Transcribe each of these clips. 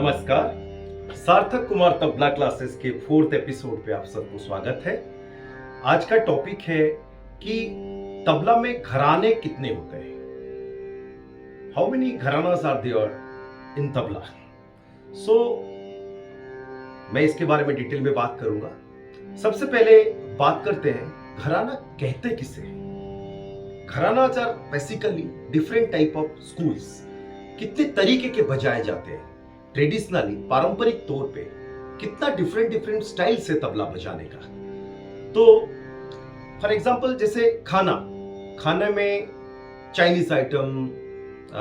नमस्कार। सार्थक कुमार तबला क्लासेस के 4th एपिसोड पे आप सबको स्वागत है। आज का टॉपिक है कि तबला में घराने कितने होते हैं। How many gharanas are there in tabla. So मैं इसके बारे में डिटेल में बात करूंगा। सबसे पहले बात करते हैं घराना कहते किसे हैं। Gharanas are basically different type of schools. कितने तरीके के बजाए जाते हैं ट्रेडिशनली, पारंपरिक तौर पे कितना डिफरेंट स्टाइल से तबला बजाने का। तो फॉर एग्जांपल जैसे खाने में Chinese item,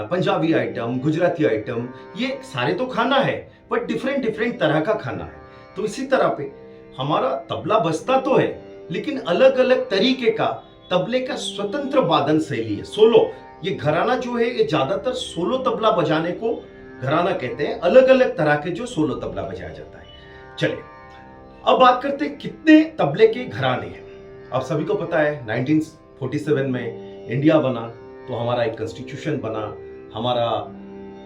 Punjabi item, Gujarati item, ये सारे तो खाना है बट डिफरेंट तरह का खाना है। तो इसी तरह पे हमारा तबला बजता तो है लेकिन अलग अलग तरीके का तबले का स्वतंत्र वादन शैली है। सोलो, ये घराना जो है ये ज्यादातर सोलो तबला बजाने को घराना कहते हैं। अलग अलग तरह के जो सोलो तबला बजाया जाता है। चलिए अब बात करते हैं कितने तबले के घराने हैं। आप सभी को पता है 1947 में इंडिया बना तो हमारा एक कॉन्स्टिट्यूशन बना, हमारा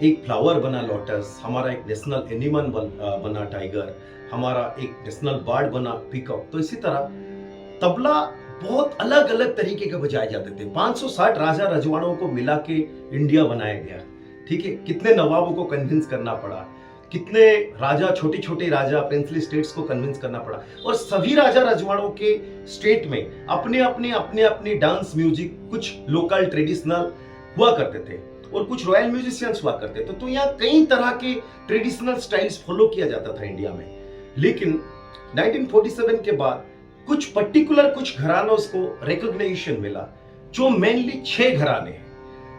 एक फ्लावर बना लोटस, हमारा एक नेशनल एनिमल बना टाइगर, हमारा एक नेशनल बर्ड बना पीकॉक। तो इसी तरह तबला बहुत अलग अलग तरीके के बजाए जाते थे। 560 राजा रजवाड़ों को मिला के इंडिया बनाया गया। ठीक है, कितने नवाबों को कन्विंस करना पड़ा, कितने राजा, छोटे छोटे राजा, प्रिंसली स्टेट्स को कन्विंस करना पड़ा। और सभी राजा रजवाड़ों के स्टेट में अपने अपने डांस म्यूजिक, कुछ लोकल ट्रेडिशनल हुआ करते थे और कुछ रॉयल म्यूजिशियंस हुआ करते थे। तो यहाँ कई तरह के ट्रेडिशनल स्टाइल्स फॉलो किया जाता था इंडिया में। लेकिन 1947 के बाद कुछ पर्टिकुलर कुछ घरानों को रिकॉग्निशन मिला, जो मेनली 6 घराने हैं।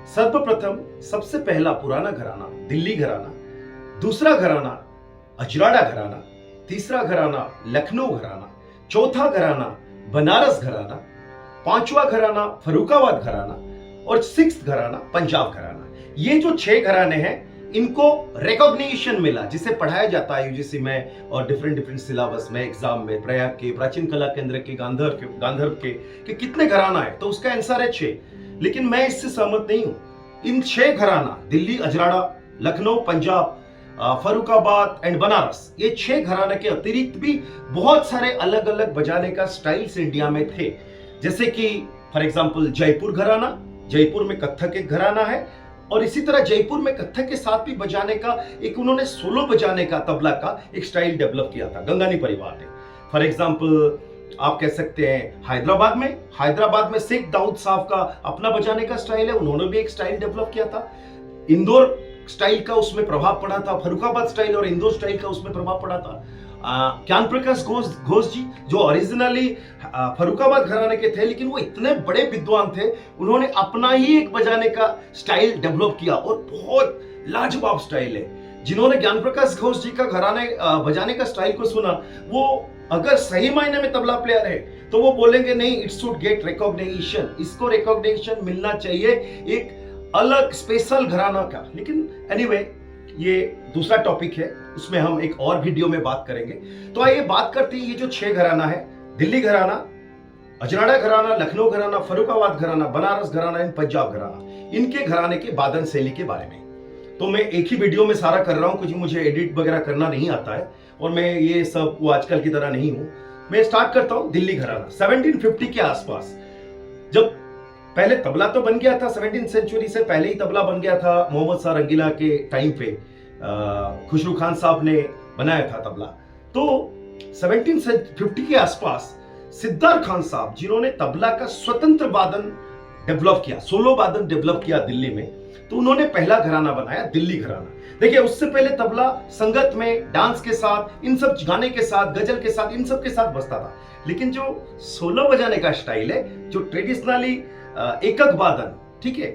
सर्वप्रथम सबसे पहला पुराना घराना दिल्ली घराना, दूसरा घराना अजराड़ा घराना, तीसरा घराना लखनऊ घराना, चौथा घराना बनारस घराना, पांचवा घराना फर्रुखाबाद घराना और 6th घराना पंजाब घराना। ये जो 6 घराने हैं इनको रिकॉग्निशन मिला, जिसे पढ़ाया जाता है यूजीसी में और डिफरेंट सिलेबस में, एग्जाम में। प्रयाग के, प्राचीन कला केंद्र के, गांधर्व के कि कितने घराना है, तो उसका आंसर है 6। लेकिन मैं इससे सहमत नहीं हूं। इन 6 घराना दिल्ली, अजराड़ा, लखनऊ, पंजाब, फर्रुखाबाद एंड बनारस, ये 6 घराने के अतिरिक्त भी बहुत सारे अलग अलग बजाने का स्टाइल्स इंडिया में थे। जैसे कि फॉर एग्जांपल जयपुर घराना, जयपुर में कत्थक एक घराना है। और इसी तरह जयपुर में कत्थक के साथ भी बजाने का एक उन्होंने सोलो बजाने का तबला का एक स्टाइल डेवलप किया था गंगानी परिवार ने। फॉर एग्जांपल आप कह सकते हैं हैदराबाद में शेख दाऊद साहब का अपना बजाने का स्टाइल है, उन्होंने भी एक स्टाइल डेवलप किया था। इंदौर स्टाइल का उसमें प्रभाव पड़ा था, फर्रुखाबाद स्टाइल और इंदौर स्टाइल का उसमें प्रभाव पड़ा था। ज्ञान प्रकाश घोष जी जो ओरिजिनली फर्रुखाबाद घराने के थे, लेकिन वो इतने बड़े विद्वान थे, उन्होंने अपना ही एक बजाने का स्टाइल डेवलप किया और बहुत लाजवाब स्टाइल है। जिन्होंने ज्ञान प्रकाश घोष जी का घराने बजाने का स्टाइल को सुना, वो अगर सही मायने में तबला प्लेयर है तो वो बोलेंगे नहीं, इट शुड गेट रिकॉग्निशन, इसको रिकॉग्निशन मिलना चाहिए एक अलग स्पेशल घराना का। लेकिन एनीवे ये दूसरा टॉपिक है, उसमें हम एक और वीडियो में बात करेंगे। तो आइए बात करते हैं ये जो 6 घराना है, दिल्ली घराना, अजराड़ा घराना, लखनऊ घराना, फर्रुखाबाद घराना, बनारस घराना एंड पंजाब घराना, इनके घराने के वादन शैली के बारे में। तो मैं एक ही वीडियो में सारा कर रहा हूं क्योंकि मुझे एडिट वगैरह करना नहीं आता है और मैं ये सब वो आजकल की तरह नहीं हूं। मैं स्टार्ट करता हूं दिल्ली घराना। 1750 के आसपास जब पहले तबला तो बन गया था, 17th सेंचुरी से पहले ही तबला बन गया था। मोहम्मद शाह रंगीला के टाइम पे खुसरू खान साहब ने बनाया था तबला। तो 1750 के आसपास सिद्धार्थ खान साहब, जिन्होंने तबला का स्वतंत्र वादन डेवलप किया, सोलो वादन डेवलप किया दिल्ली में, तो उन्होंने पहला घराना बनाया दिल्ली घराना। देखिए उससे पहले तबला संगत में, डांस के साथ, इन सब गाने के साथ, गजल के साथ, इन सब के साथ बजता था। लेकिन जो सोलो बजाने का स्टाइल है, जो ट्रेडिशनली एकक वादन, ठीक है,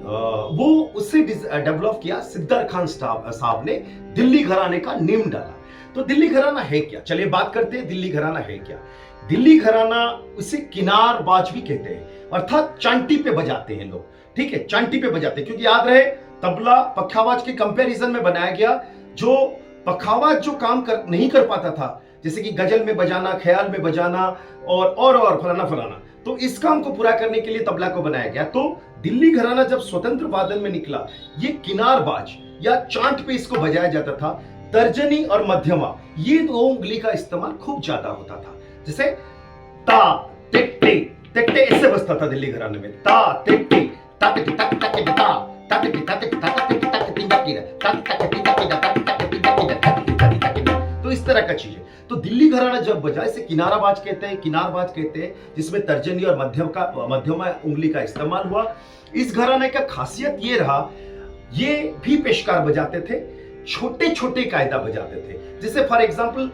वो उससे डेवलप किया सिद्धार्थ खान साहब ने, दिल्ली घराने का नींव डाला। तो दिल्ली घराना है क्या, चलिए बात करते हैं दिल्ली घराना है क्या। दिल्ली घराना उसे किनार बाज भी कहते हैं, अर्थात चांटी पे बजाते हैं लोग। ठीक है, चांटी पे बजाते हैं, क्योंकि याद रहे तबला पखावाज के कंपैरिजन में बनाया गया। जो पखावाज जो काम नहीं कर पाता था, जैसे कि गजल में बजाना, ख्याल में बजाना और फलाना, तो इस काम को पूरा करने के लिए तबला को बनाया गया। तो दिल्ली घराना जब स्वतंत्र वादन में निकला, ये किनार बाज या चांट पे इसको बजाया जाता था, तर्जनी और मध्यमा, ये दो उंगली का इस्तेमाल खूब ज्यादा होता था। जैसे ता टिट्टी, टिट्टी ऐसे बजता था दिल्ली घराने में, ता टिट्टी ता टिट्टी ता टिट्टी ता ता टिट्टी ता टिट्टी ता टिट्टी ता टिट्टी ता टिट्टी ता टिट्टी ता टिट्टी ता टिट्टी ता टिट्टी। तो इस तरह का चीज है। तो दिल्ली घराना जब बजा, इसे किनाराबाज कहते हैं, किनारबाज कहते हैं, जिसमें तर्जनी और मध्यमा उंगली का इस्तेमाल हुआ। इस घराने का खासियत ये रहा, ये भी पेशकार बजाते थे, छोटे छोटे कायदा बजाते थे। जैसे फॉर एग्जांपल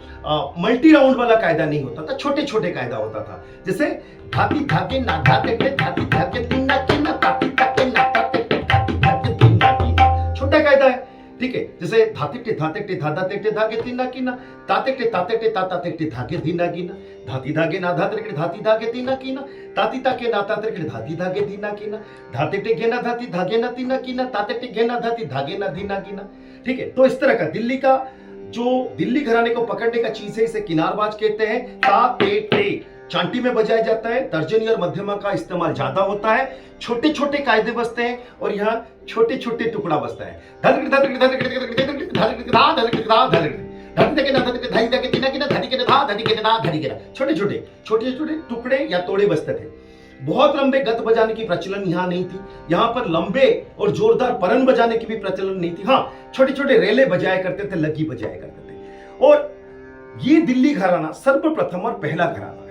मल्टी राउंड वाला कायदा नहीं होता था, छोटे छोटे कायदा होता था। जैसे धाती धागे ना धाते टे धाती धागे तीना की ना ताती ताके ना ताते टे धाती धागे तीना की ना, छोटा कायदा है, ठीक है। जैसे धाती टे धाते टे धादा टे टे धागे तीना की ना, ताते टे ताता टे टे धागे तीना की ना, धाती धागे ना धाते टे धाती धागे तीना की ना, ताती ताके ना ताते टे धाती धागे तीना की ना, धाते टे गे ना धाती धागे ना तीना की ना, ताते टे गे ना धाती धागे ना धीना की ना, ठीक है। तो इस तरह का दिल्ली का जो दिल्ली घराने को पकड़ने का चीज है, इसे किनारबाज कहते हैं। ता ते टे चांटी में बजाया जाता है, तर्जनी और मध्यमा का इस्तेमाल ज्यादा होता है, छोटे छोटे कायदे बजते हैं और यहाँ छोटे छोटे टुकड़ा बजता है। छोटे छोटे छोटे छोटे टुकड़े या तोड़े बजते थे। बहुत लंबे गत बजाने की प्रचलन यहाँ नहीं थी, यहाँ पर लंबे और जोरदार परन बजाने की भी प्रचलन नहीं थी। हाँ, छोटे छोटे रेले बजाया करते थे, लगी बजाया करते थे। और ये दिल्ली घराना सर्वप्रथम और पहला घराना है।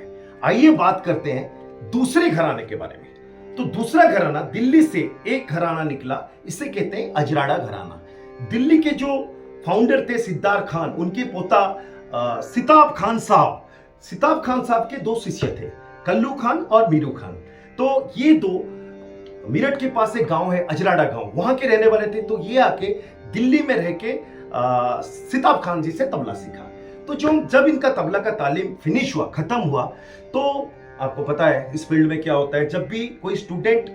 आइए बात करते हैं दूसरे घराने के बारे में। तो दूसरा घराना, दिल्ली से एक घराना निकला, इसे कहते हैं अजराड़ा घराना। दिल्ली के जो फाउंडर थे सिद्धार्थ खान, उनके पोता सिताब खान साहब के दो शिष्य थे, कल्लू खान और मीरू खान। तो ये दो, मेरठ के पास एक गांव है अजराड़ा गांव, वहां के रहने वाले थे। तो ये आके दिल्ली में रह के सिताब खान जी से तबला सीखा। तो जब इनका तबला का तालीम फिनिश हुआ, खत्म हुआ, तो आपको पता है इस फील्ड में क्या होता है, जब भी कोई स्टूडेंट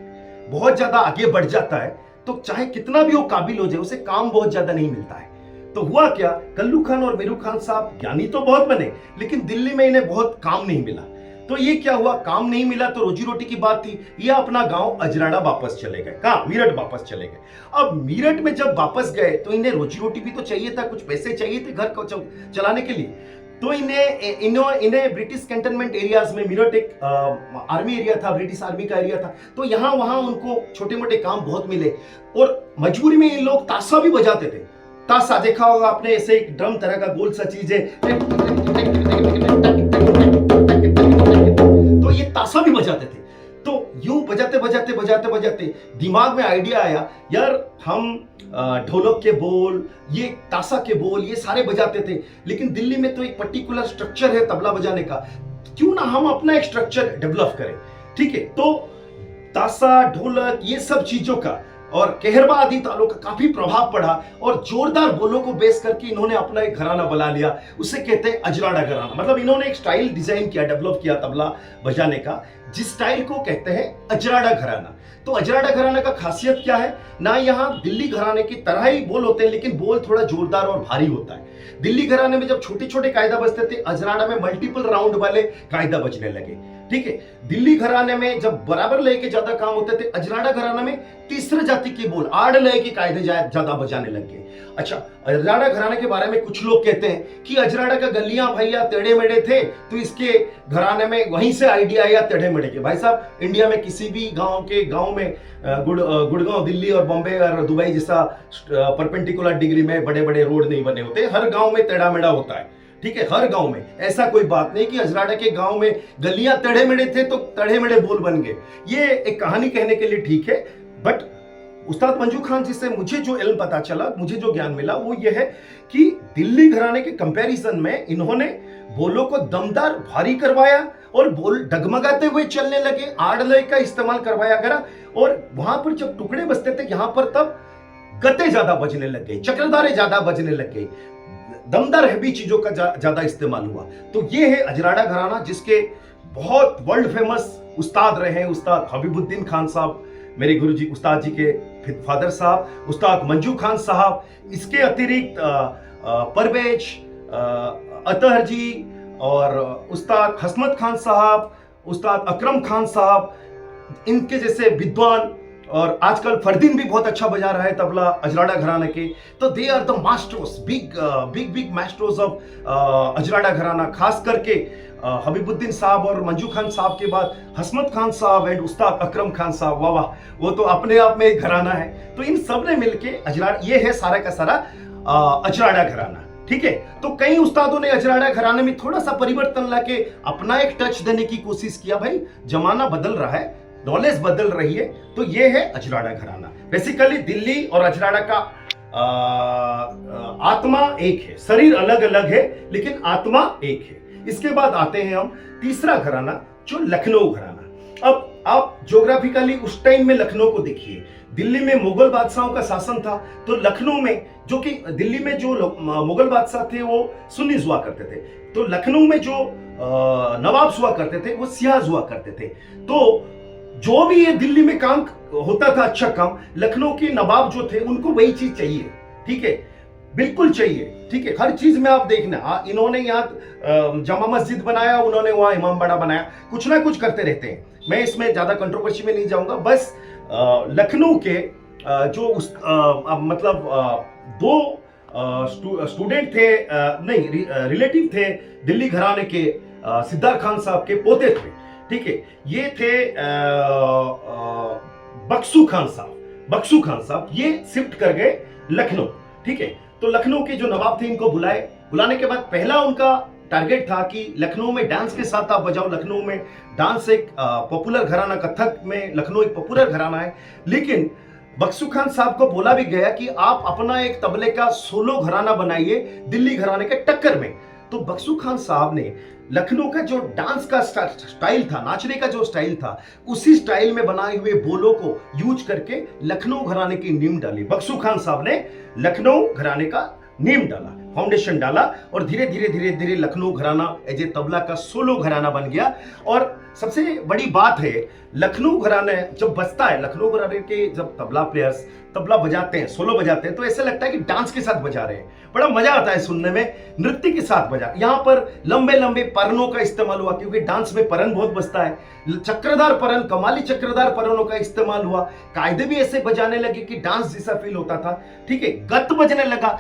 बहुत ज्यादा आगे बढ़ जाता है तो चाहे कितना भी वो काबिल हो जाए, उसे काम बहुत ज्यादा नहीं मिलता है। तो हुआ क्या, कल्लू खान और मीरू खान साहब ज्ञानी तो बहुत बने, लेकिन दिल्ली में इन्हें बहुत काम नहीं मिला। तो ये क्या हुआ, काम नहीं मिला तो रोजी रोटी की बात थी, ये अपना गांव अजराड़ा वापस चले गए। कहां, मेरठ वापस चले गए। अब मेरठ में जब वापस गए तो इन्हें रोजी रोटी भी तो चाहिए था, कुछ पैसे चाहिए थे घर को चलाने के लिए। तो इन्हें ब्रिटिश कैंटनमेंट एरियाज में, मेरठ एक आर्मी एरिया था, ब्रिटिश आर्मी का एरिया था, तो यहाँ वहां उनको छोटे मोटे काम बहुत मिले और मजबूरी में इन लोग ताशा भी बजाते थे। ताशा देखा होगा आपने, ऐसे एक ड्रम तरह का गोल सा चीज है, तो ये ताशा भी बजाते थे। तो यूं बजाते दिमाग में आइडिया आया, यार हम ढोलक के बोल, ये ताशा के बोल, ये सारे बजाते थे, लेकिन दिल्ली में तो एक पर्टिकुलर स्ट्रक्चर है तबला बजाने का, क्यों ना हम अपना एक स्ट्रक्चर डेवलप करें। ठीक है, तो ताशा, ढोलक, ये सब चीजों का और कहरबा आदि तालों का काफी प्रभाव पड़ा और जोरदार बोलों को बेस करके इन्होंने अपना एक घराना बना लिया, उसे कहते हैं अजराड़ा घराना। मतलब इन्होंने एक स्टाइल डिजाइन किया, डेवलप किया तबला बजाने का, जिस स्टाइल को कहते हैं अजराड़ा घराना। तो अजराड़ा घराना का खासियत क्या है ना, यहाँ दिल्ली घराने की तरह ही बोल होते हैं, लेकिन बोल थोड़ा जोरदार और भारी होता है। दिल्ली घराने में जब छोटे छोटे कायदा बजते थे, अजराड़ा में मल्टीपल राउंड वाले कायदा बजने लगे। ठीक है, दिल्ली घराने में जब बराबर लय के ज्यादा काम होते थे, अजराड़ा घराना में तीसरे जाति के बोल, आड़ लय के कायदे ज्यादा बजाने लग गए। अच्छा, अजराड़ा घराने के बारे में कुछ लोग कहते हैं कि अजराड़ा का गलियां भैया टेढ़े मेढ़े थे, तो इसके घराने में वहीं से आइडिया आया टेढ़े मेढ़े के। भाई साहब, इंडिया में किसी भी गांव में गुड़गांव, दिल्ली और बॉम्बे और दुबई जैसा परपेंडिकुलर डिग्री में बड़े बड़े रोड नहीं बने होते, हर गांव में टेढ़ा मेढ़ा होता है। ठीक है, हर गांव में ऐसा कोई बात नहीं कि अजराड़ा के गांव में गलियां टेढ़े मेढ़े थे तो टेढ़े मेढ़े बोल बन गए। ये एक कहानी कहने के लिए ठीक है, बट उस्ताद मंजू खान जी से मुझे जो इल्म पता चला, मुझे जो ज्ञान मिला, वो ये है कि दिल्ली घराने के कंपैरिजन में इन्होंने बोलों को दमदार भारी करवाया और बोल डगमगाते हुए चलने लगे, आड़ लय का इस्तेमाल करवाया गया और वहां पर जब टुकड़े बजते थे यहां पर, तब गते ज्यादा बजने लग गए, चक्रधारे ज्यादा बजने लग गए, दमदार हैवी चीजों का ज्यादा इस्तेमाल हुआ। तो ये है अजराड़ा घराना, जिसके बहुत वर्ल्ड फेमस उस्ताद रहे हैं, उस्ताद हबीबुद्दीन खान साहब, मेरे गुरुजी, उस्ताद जी के फादर साहब, उस्ताद मंजू खान साहब। इसके अतिरिक्त परवेज अतहर जी और उस्ताद हसमत खान साहब, उस्ताद अकरम खान साहब, इनके जैसे विद्वान और आजकल फरदीन भी बहुत अच्छा बजा रहा है तबला अजराड़ा घराने के। तो they are the masters, big big big masters of Ajrada gharana. खास करके हबीबुद्दीन साहब और मंजू खान साहब के बाद हसमत खान साहब एंड उस्ताद अकरम खान साहब, वाह वाह, वो तो अपने आप में एक घराना है। तो इन सब ने मिलके अजराड़ा, ये है सारा का सारा अजराड़ा घराना, ठीक है। तो कई उस्तादों ने अजराड़ा घराने में थोड़ा सा परिवर्तन लाके अपना एक टच देने की कोशिश किया। भाई जमाना बदल रहा है, नॉलेज बदल रही है, तो ये है अजराड़ा घराना। बेसिकली दिल्ली और अजराड़ा का आत्मा एक है, शरीर अलग अलग है लेकिन आत्मा एक है। इसके बाद आते हैं हम तीसरा घराना, जो लखनऊ घराना। अब आप ज्योग्राफिकली उस टाइम में लखनऊ को देखिए। दिल्ली में मुगल बादशाहों का शासन था, तो लखनऊ में, जो कि दिल्ली में जो मुगल बादशाह थे वो सुन्नीस हुआ करते थे, तो लखनऊ में जो नवाब हुआ करते थे वो सियाज हुआ करते थे। तो जो भी ये दिल्ली में काम होता था, अच्छा काम, लखनऊ के नवाब जो थे उनको वही चीज चाहिए, ठीक है, बिल्कुल चाहिए, ठीक है। हर चीज में आप देखना, इन्होंने यहाँ जामा मस्जिद बनाया, उन्होंने वहां इमामबाड़ा बनाया, कुछ ना कुछ करते रहते हैं। मैं इसमें ज्यादा कंट्रोवर्सी में नहीं जाऊंगा। बस लखनऊ के जो मतलब दो स्टूडेंट थे, नहीं रिलेटिव थे दिल्ली घराने के, सिद्धार्थ खान साहब के पोते थे, ठीक है। ये थे बख्शू खान साहब। बख्शू खान साहब ये शिफ्ट कर गए लखनऊ, ठीक है। तो लखनऊ के जो नवाब थे इनको बुलाए। बुलाने के बाद पहला उनका टारगेट था कि लखनऊ में डांस के साथ आप बजाओ। लखनऊ में डांस एक पॉपुलर घराना, कथक में लखनऊ एक पॉपुलर घराना है। लेकिन बख्शू खान साहब को बोला भी गया कि आप अपना एक तबले का सोलो घराना बनाइए दिल्ली घराने के टक्कर में। तो बख्शू खान साहब ने लखनऊ का जो डांस का स्टाइल था, नाचने का जो स्टाइल था, उसी स्टाइल में बनाए हुए बोलों को यूज करके लखनऊ घराने की नींव डाली। बख्शू खान साहब ने लखनऊ घराने का नींव डाला, फाउंडेशन डाला, और धीरे धीरे धीरे धीरे लखनऊ घराना एज ए तबला का सोलो घराना बन गया। और सबसे बड़ी बात है, लखनऊ घराने जब बजता है, लखनऊ घराने के जब तबला प्लेयर्स तबला बजाते हैं, सोलो बजाते हैं, तो ऐसा लगता है कि डांस के साथ बजा रहे हैं। बड़ा मजा आता है सुनने में, नृत्य के साथ बजा। यहाँ पर लंबे लंबे परनों का इस्तेमाल हुआ, क्योंकि डांस में परन बहुत बजता है। चक्रदार परन, कमाली चक्रदार परनों का इस्तेमाल हुआ। कायदे भी ऐसे बजाने लगे कि डांस जैसा फील होता था, ठीक है। गत बजने लगा,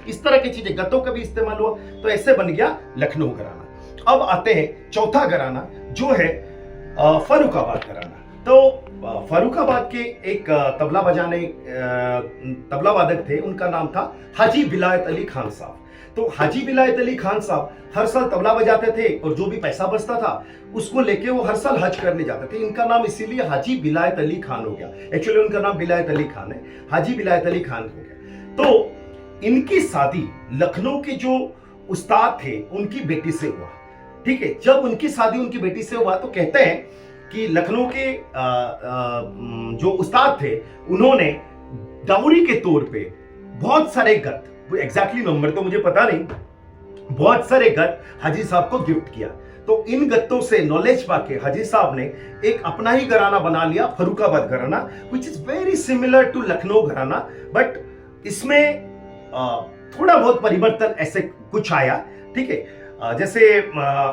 इस तरह की चीजें, गतों का भी इस्तेमाल हुआ। तो ऐसे बन गया लखनऊ घराना। अब आते हैं चौथा घराना, जो है फर्रुखाबाद घराना। तो फर्रुखाबाद के एक तबला बजाने तबला वादक थे, उनका नाम था हाजी विलायत अली खान साहब। तो हाजी विलायत अली खान साहब हर साल तबला बजाते थे, और जो भी पैसा बचता था उसको लेके वो हर साल हज करने जाते थे। इनका नाम इसीलिए हाजी विलायत अली खान हो गया। एक्चुअली उनका नाम विलायत अली खान है, हाजी विलायत अली खान हो गया। तो इनकी शादी लखनऊ के जो उस्ताद थे उनकी बेटी से हुआ, ठीक है। जब उनकी शादी उनकी बेटी से हुआ, तो कहते हैं कि लखनऊ के जो उस्ताद थे उन्होंने डाउरी के तौर पे बहुत सारे गत, एग्जैक्टली नंबर तो मुझे पता नहीं, बहुत सारे गत हाजी साहब को गिफ्ट किया। तो इन गत्तों से नॉलेज पाके हाजी साहब ने एक अपना ही घराना बना लिया, Farrukhabad gharana, which is very similar to Lucknow gharana. But इसमें थोड़ा बहुत परिवर्तन ऐसे कुछ आया, ठीक है। जैसे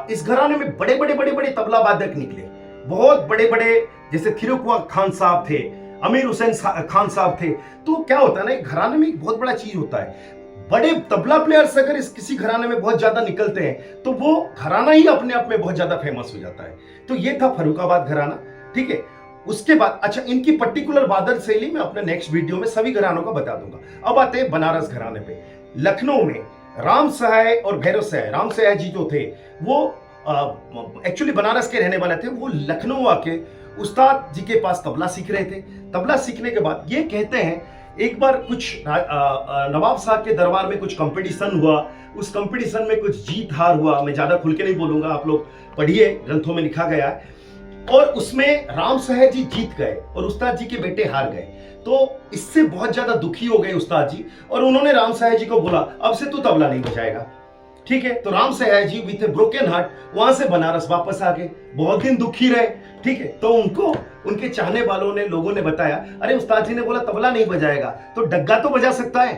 इस घराने में बड़े बड़े बड़े बड़े तबला वादक निकले, बहुत बड़े बड़े, जैसे थिरुकुआ खान साहब थे, अमीर हुसैन खान साहब थे। तो क्या होता है ना, एक घराने में एक बहुत बड़ा चीज होता है, बड़े तबला प्लेयर्स अगर इस किसी घराने में बहुत ज्यादा निकलते हैं तो वो घराना ही अपने आप में बहुत ज्यादा फेमस हो जाता है। तो ये था फर्रुखाबाद घराना, ठीक है। उसके बाद अच्छा, इनकी पर्टिकुलर वादन शैली मैं अपने नेक्स्ट वीडियो में सभी घरानों का बता दूंगा। अब आते हैं बनारस घराने पे। लखनऊ में राम सहाय और भैरव सहाय, राम सहाय जी जो थे वो एक्चुअली बनारस के रहने वाले थे। वो लखनऊ आके उस्ताद जी के पास तबला सीख रहे थे। तबला सीखने के बाद ये कहते हैं, एक बार कुछ नवाब साहब के दरबार में कुछ कंपटीशन हुआ, उस कंपटीशन में कुछ जीत हार हुआ। मैं ज्यादा खुल के नहीं बोलूंगा, आप लोग पढ़िए, ग्रंथों में लिखा गया है। और उसमें राम सहाय जी जीत गए और उस्ताद जी के बेटे हार गए। तो इससे बहुत ज्यादा दुखी हो गए उस्ताद जी, और उन्होंने राम सहाय जी को बोला, अब से तू तबला नहीं बजाएगा, ठीक है। तो राम सहाय जी विथ ए ब्रोकन हार्ट वहां से बनारस वापस आ गए, बहुत दिन दुखी रहे, ठीक है। तो उनको उनके चाहने वालों ने, लोगों ने बताया, अरे उस्ताद जी ने बोला तबला नहीं बजाएगा तो डग्गा तो बजा सकता है,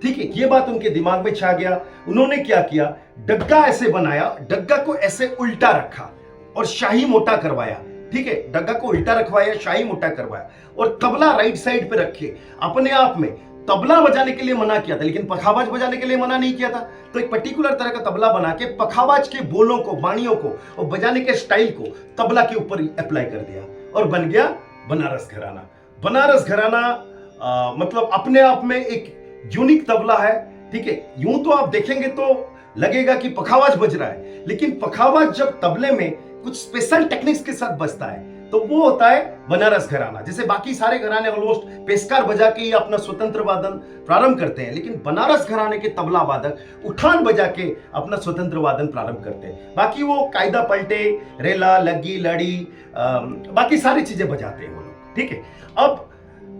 ठीक है, ये बात उनके दिमाग में छा गया। उन्होंने क्या किया, डग्गा ऐसे बनाया, डग्गा को ऐसे उल्टा रखा और शाही मोटा करवाया। ठीक है, डग्गा को उल्टा रखवाया, शाही मोटा करवाया और तबला राइट साइड पे रखे। अपने आप में तबला बजाने के लिए मना किया था, लेकिन पखावाज बजाने के लिए मना नहीं किया था। तो एक पर्टिकुलर तरह का तबला बना के पखावाज के बोलों को, वाणियों को और बजाने के स्टाइल को तबला के ऊपर अप्लाई कर दिया और बन गया बनारस घराना। बनारस घराना मतलब अपने आप में एक यूनिक तबला है। ठीक है, यूं तो आप देखेंगे तो लगेगा कि पखावाज बज रहा है, लेकिन पखावाज जब तबले में कुछ स्पेशल टेक्निक्स के साथ बजता है तो वो होता है बनारस घराना। जैसे बाकी सारे घराने ऑलमोस्ट पेशकार बजा के ही अपना स्वतंत्र वादन प्रारंभ करते हैं, लेकिन बनारस घराने के तबला वादक उठान बजा के अपना स्वतंत्र वादन प्रारंभ करते हैं। बाकी वो कायदा पलटे, रेला, लग्गी, लड़ी, बाकी सारी चीजें बजाते हैं वो लोग। ठीक है, अब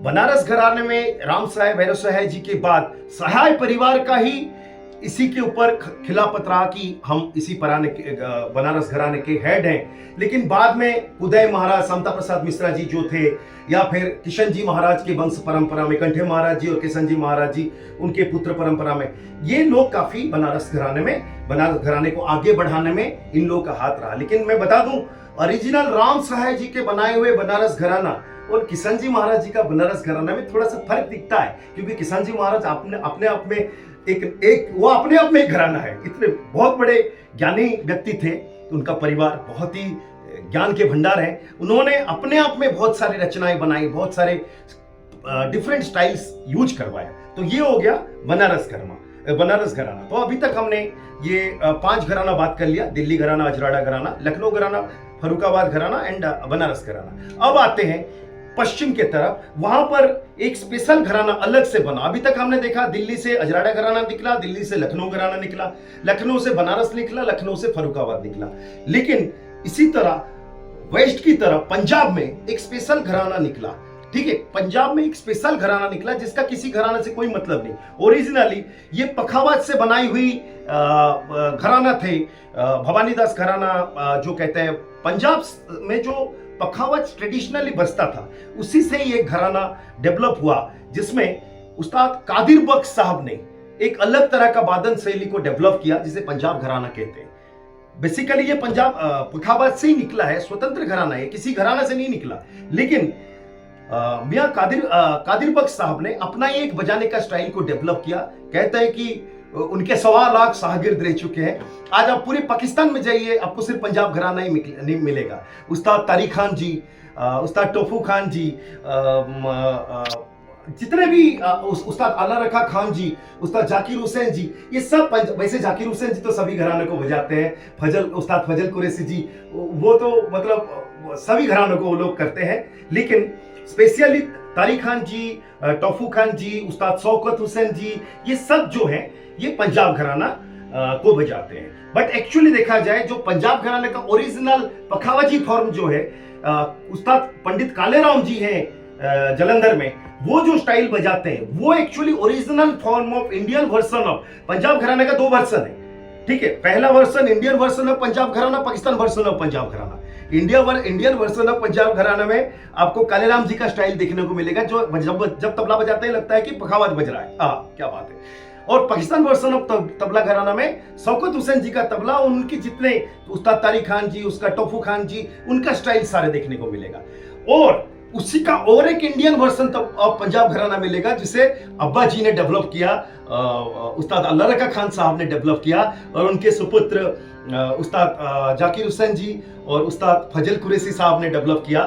बनारस घराने में राम सहाय, भैरव सहाय जी के बाद सहाय परिवार का ही इसी के ऊपर खिलाफत रहा कि हम इसी बनारस घराने के हेड हैं। लेकिन बाद में उदय महाराज, समता प्रसाद मिश्रा जी जो थे, या फिर किशन जी महाराज के वंश परंपरा में कंठे महाराज जी और किशन जी महाराज जी, उनके पुत्र परंपरा में, ये लोग काफी बनारस घराने को आगे बढ़ाने में इन लोगों का हाथ रहा। लेकिन मैं बता दूं, ओरिजिनल राम सहाय जी के बनाए हुए बनारस घराना और किशन जी महाराज जी का बनारस घराना में थोड़ा सा फर्क दिखता है, क्योंकि किशन जी महाराज अपने आप में वो अपने आप में एक घराना है। इतने बहुत बड़े ज्ञानी व्यक्ति थे, उनका परिवार बहुत ही ज्ञान के भंडार है। उन्होंने अपने आप में बहुत सारी रचनाएं बनाई, बहुत सारे डिफरेंट स्टाइल्स यूज करवाया। तो ये हो गया बनारस घराना। तो अभी तक हमने ये 5 घराना बात कर लिया, दिल्ली घराना, अजराड़ा घराना, लखनऊ घराना, फर्रुखाबाद घराना एंड बनारस घराना। अब आते हैं पश्चिम के तरफ, वहां पर एक स्पेशल घराना अलग से बना। अभी तक हमने देखा दिल्ली से अजराड़ा घराना निकला, दिल्ली से लखनऊ घराना निकला, लखनऊ से बनारस निकला, लखनऊ से फर्रुखाबाद निकला। लेकिन इसी तरह वेस्ट की तरफ पंजाब में एक स्पेशल घराना निकला। ठीक है, पंजाब में एक स्पेशल घराना निकला जिसका किसी घराना से कोई मतलब नहीं। ओरिजिनली ये पखावाज से बनाई हुई घराना थे। भवानीदास घराना जो कहते हैं, पंजाब में जो पखावज ट्रेडिशनली बजता था, उसी से ही एक घराना डेवलप हुआ, जिसमें उस्ताद कादिर बख्श साहब ने एक अलग तरह का वादन शैली को डेवलप किया, जिसे पंजाब घराना कहते हैं। बेसिकली ये पंजाब पखावज से ही निकला है, स्वतंत्र घराना है, किसी घराना से नहीं निकला। लेकिन मियां कादिर बख्श साहब ने अपना ही एक बजाने का स्टाइल को डेवलप किया। कहते हैं कि उनके 1.25 लाख शागिर्द रह चुके हैं। आज आप पूरे पाकिस्तान में जाइए, आपको सिर्फ पंजाब घराना ही नहीं मिलेगा। उस्ताद तारिक खान जी, उस्ताद टोफू खान जी, जितने भी उस्ताद आला रखा खान जी, उस्ताद जाकिर हुसैन जी, ये सब वैसे जाकिर हुसैन जी तो सभी घरानों को बजाते हैं। उस्ताद फजल कुरैशी जी, वो तो मतलब सभी घरानों को वो लोग करते हैं। लेकिन स्पेशली तारिक खान जी, टोफू खान जी, उस्ताद शौकत हुसैन जी, ये सब जो है ये पंजाब घराना को बजाते हैं। बट एक्चुअली देखा जाए, जो पंजाब घराने का ओरिजिनल पखावजी फॉर्म जो है, उस्ताद पंडित कालेराम जी हैं जलंधर में, वो जो स्टाइल बजाते हैं वो actually original form of Indian version of Punjab घराने का 2 वर्जन है। ठीक है, पहला version Indian version of Punjab घराना, पाकिस्तान वर्जन ऑफ पंजाब घराना। इंडियन वर्जन ऑफ पंजाब घराना में आपको कालेराम जी का स्टाइल देखने को मिलेगा, जो जब तबला बजाते हैं लगता है कि पखावज बज रहा है। क्या बात है। और पाकिस्तान वर्जन ऑफ तबला घराना में शौकत हुसैन जी का तबला, उनकी जितने उस्ताद तारिक खान जी, उसका टोफू खान जी, उनका स्टाइल सारे देखने को मिलेगा। और उसी का और एक इंडियन वर्जन ऑफ पंजाब घराना मिलेगा, जिसे अब्बा जी ने डेवलप किया, उस्ताद अल्लाह रखा खान साहब ने डेवलप किया, और उनके सुपुत्र उस्ताद जाकिर हुसैन जी और उस्ताद फजल कुरैशी साहब ने डेवलप किया।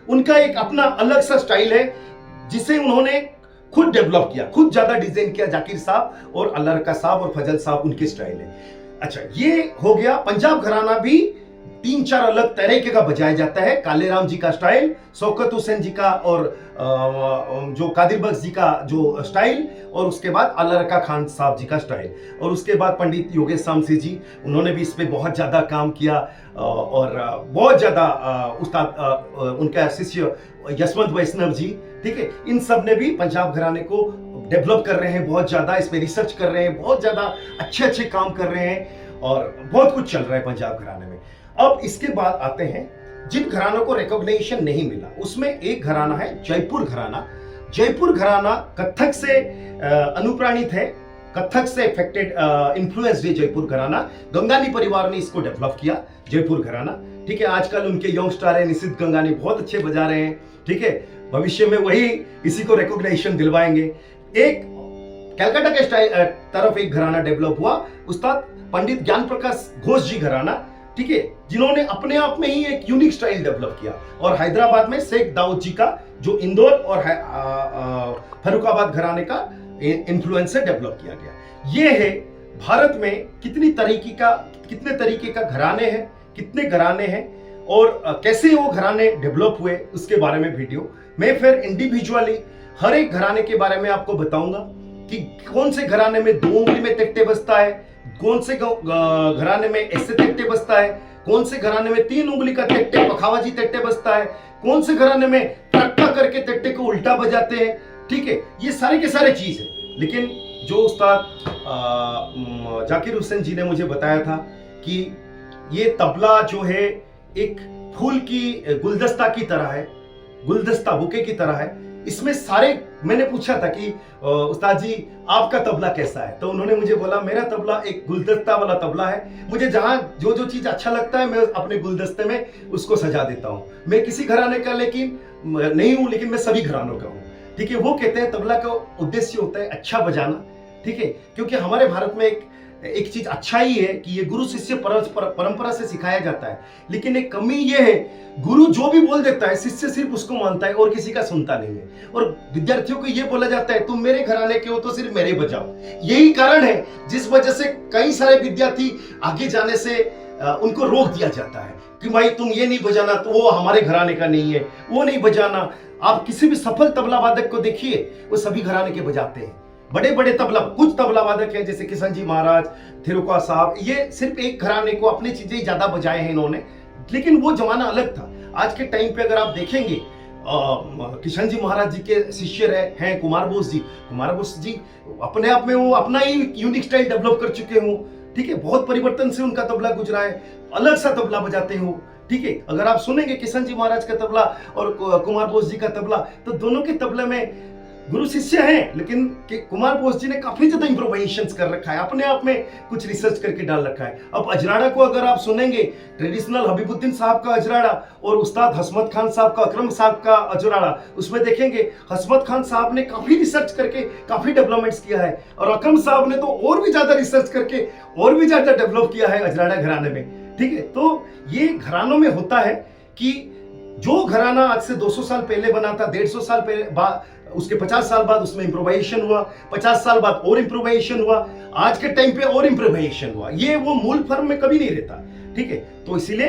उनका एक अपना अलग सा स्टाइल है, जिसे उन्होंने खुद डेवलप किया, खुद ज्यादा डिजाइन किया। जाकिर साहब और अल्लाह रखा साहब और फजल साहब, उनके स्टाइल है। अच्छा, ये हो गया। पंजाब घराना भी 3-4 अलग तरीके का बजाया जाता है। कालेराम जी का स्टाइल, शौकत हुसैन जी का और जो कादिर बख्श जी का जो स्टाइल, और उसके बाद अल्लाह रखा खान साहब जी का स्टाइल, और उसके बाद पंडित योगेश शामसी जी, उन्होंने भी इस पे बहुत ज़्यादा काम किया। और बहुत ज़्यादा उस्ताद उनका शिष्य यशवंत वैष्णव जी, ठीक है, इन सब ने भी पंजाब घराने को डेवलप कर रहे हैं, बहुत ज़्यादा इस पर रिसर्च कर रहे हैं, बहुत ज़्यादा अच्छे काम कर रहे हैं, और बहुत कुछ चल रहा है पंजाब घराने में। अब इसके बाद आते हैं जिन घरानों को रिकॉग्निशन नहीं मिला, उसमें एक घराना है जयपुर घराना। जयपुर घराना कथक से अनुप्राणित है, कथक से इफेक्टेड इन्फ्लुएंस्ड है जयपुर घराना। गंगानी परिवार ने इसको डेवलप किया जयपुर घराना, ठीक है। आजकल उनके यंग स्टार है निशित गंगानी, बहुत अच्छे बजा रहे हैं, ठीक है। भविष्य में वही इसी को रिकॉग्निशन दिलवाएंगे। एक कलकत्ता के तरफ एक घराना डेवलप हुआ, उस्ताद पंडित ज्ञान प्रकाश घोष जी घराना, ठीक है, जिन्होंने अपने आप में ही एक यूनिक स्टाइल डेवलप किया। और हैदराबाद में शेख दाऊद जी का, जो इंदौर और फर्रुखाबाद घराने का इन्फ्लुएंस से डेवलप किया गया। ये है भारत में कितने तरीके का घराने हैं, कितने घराने हैं और कैसे वो घराने डेवलप हुए उसके बारे में वीडियो मैं फिर इंडिविजुअली हर एक घराने के बारे में आपको बताऊंगा कि कौन से घराने में 2 उंगली में तख्ते बजता है, कौन से घराने में ऐसे तख्ते बजता है, कौन से घराने में 3 उंगली का तख्ते पखावाजी तख्ते बजता है, कौन से घराने में टक्का करके तख्ते को उल्टा बजाते हैं, ठीक है। ये सारे के सारे चीज है। लेकिन जो उस्ताद जाकिर हुसैन जी ने मुझे बताया था कि ये तबला जो है एक फूल की गुलदस्ता की तरह है, गुलदस्ता बुके की तरह है। इसमें सारे, मैंने पूछा था कि उस्ताद जी आपका तबला कैसा है, तो उन्होंने मुझे बोला मेरा तबला एक गुलदस्ता वाला तबला है। मुझे जहां जो जो चीज अच्छा लगता है मैं अपने गुलदस्ते में उसको सजा देता हूं। मैं किसी घराने का लेकिन नहीं हूं, लेकिन मैं सभी घरानों का हूं, ठीक है। वो कहते हैं तबला का उद्देश्य होता है अच्छा बजाना, ठीक है। क्योंकि हमारे भारत में एक चीज अच्छा ही है कि ये गुरु शिष्य परंपरा से सिखाया जाता है। लेकिन एक कमी ये है, गुरु जो भी बोल देता है शिष्य सिर्फ उसको मानता है और किसी का सुनता नहीं है। और विद्यार्थियों को ये बोला जाता है तुम मेरे घराने के हो तो सिर्फ मेरे बजाओ। यही कारण है जिस वजह से कई सारे विद्यार्थी आगे जाने से उनको रोक दिया जाता है कि भाई तुम ये नहीं बजाना, तो वो हमारे घराने का नहीं है, वो नहीं बजाना। आप किसी भी सफल तबला वादक को देखिए, वो सभी घराने के बजाते हैं। बड़े बड़े तबला, कुछ तबला वादक हैं जैसे किशन जी महाराज, थिरुका साहब, ये सिर्फ एक घराने को अपनी चीजें ज्यादा बजाए हैं इन्होंने। लेकिन वो जमाना अलग था। आज के टाइम पे अगर आप देखेंगे किशन जी महाराज जी के शिष्य हैं कुमार बोस जी। कुमार बोस जी अपने आप में वो अपना ही यूनिक स्टाइल डेवलप कर चुके हों, ठीक है। बहुत परिवर्तन से उनका तबला गुजरा है, अलग सा तबला बजाते हो, ठीक है। अगर आप सुनेंगे किशन जी महाराज का तबला और कुमार बोस जी का तबला, तो दोनों के तबले में गुरु शिष्य हैं, लेकिन कुमार बोस जी ने काफी ज्यादा इंप्रोवाइजेशन कर रखा है, अपने आप में कुछ रिसर्च करके डाल रखा है। अब अजराड़ा को अगर आप सुनेंगे, ट्रेडिशनल हबीबुद्दीन साहब का अजराड़ा और उस्ताद हसमत खान साहब का, अकरम साहब का अजराड़ा, उसमें देखेंगे हसमत खान साहब ने काफी रिसर्च करके काफी डेवलपमेंट्स किया है, और अकरम साहब ने तो और भी ज्यादा रिसर्च करके और भी ज्यादा डेवलप किया है अजराड़ा घराने में, ठीक है। तो ये घरानों में होता है कि जो घराना आज से 200 साल पहले बना था, 150 साल पहले, उसके 50 साल बाद उसमें इंप्रोवाइजेशन हुआ, 50 साल बाद और इंप्रोवाइजेशन हुआ, आज के टाइम पे और इंप्रोवाइजेशन हुआ। ये वो मूल फॉर्म में कभी नहीं रहता, ठीक है। तो इसीलिए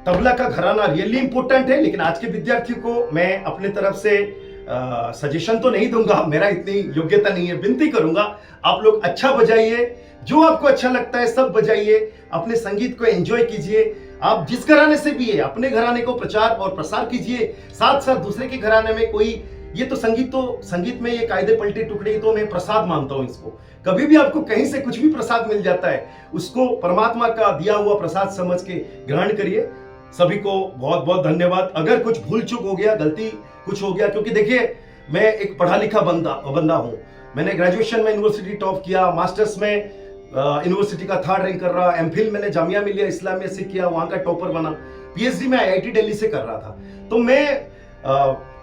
तबला का घराना रियली इंपॉर्टेंट है। लेकिन आज के विद्यार्थियों को मैं अपने तरफ से सजेशन तो नहीं दूंगा, मेरा इतनी योग्यता नहीं है। विनती करूंगा आप लोग अच्छा बजाइए, जो आपको अच्छा लगता है सब बजाइए, अपने संगीत को एंजॉय कीजिए। आप जिस घराने से भी है अपने घराने को प्रचार और प्रसार कीजिए, साथ साथ दूसरे के घराने में कोई, ये तो संगीत में ये कायदे पलटे टुकड़े तो मैं प्रसाद मानता हूं इसको। कभी भी आपको कहीं से कुछ भी प्रसाद मिल जाता है, उसको परमात्मा का दिया हुआ प्रसाद समझ के ग्रहण करिए। सभी को बहुत बहुत धन्यवाद। अगर कुछ भूल चूक हो गया, गलती कुछ हो गया, क्योंकि देखिए मैं एक पढ़ा लिखा बंदा हूं। मैंने ग्रेजुएशन में यूनिवर्सिटी टॉप किया, मास्टर्स में यूनिवर्सिटी का 3rd रैंक कर रहा, एमफिल मैंने जामिया मिलिया इस्लामिया से किया, वहां का टॉपर बना, पीएचडी में आईआईटी दिल्ली से कर रहा था। तो मैं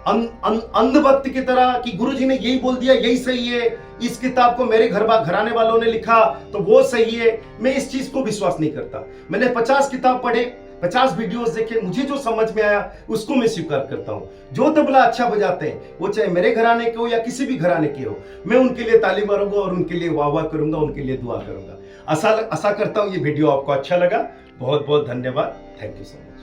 अंधभक्त की तरह कि गुरुजी ने यही बोल दिया यही सही है, इस किताब को मेरे घराने वालों ने लिखा तो वो सही है, मैं इस चीज को विश्वास नहीं करता। मैंने 50 किताब पढ़े, 50 वीडियोस देखे, मुझे जो समझ में आया उसको मैं स्वीकार करता हूँ। जो तबला अच्छा बजाते हैं वो चाहे मेरे घराने के हो या किसी भी घराने के हो, मैं उनके लिए ताली मारूंगा और उनके लिए वाह वाह करूंगा, उनके लिए दुआ करूंगा। आशा करता हूँ ये वीडियो आपको अच्छा लगा। बहुत बहुत धन्यवाद। Thank you so much.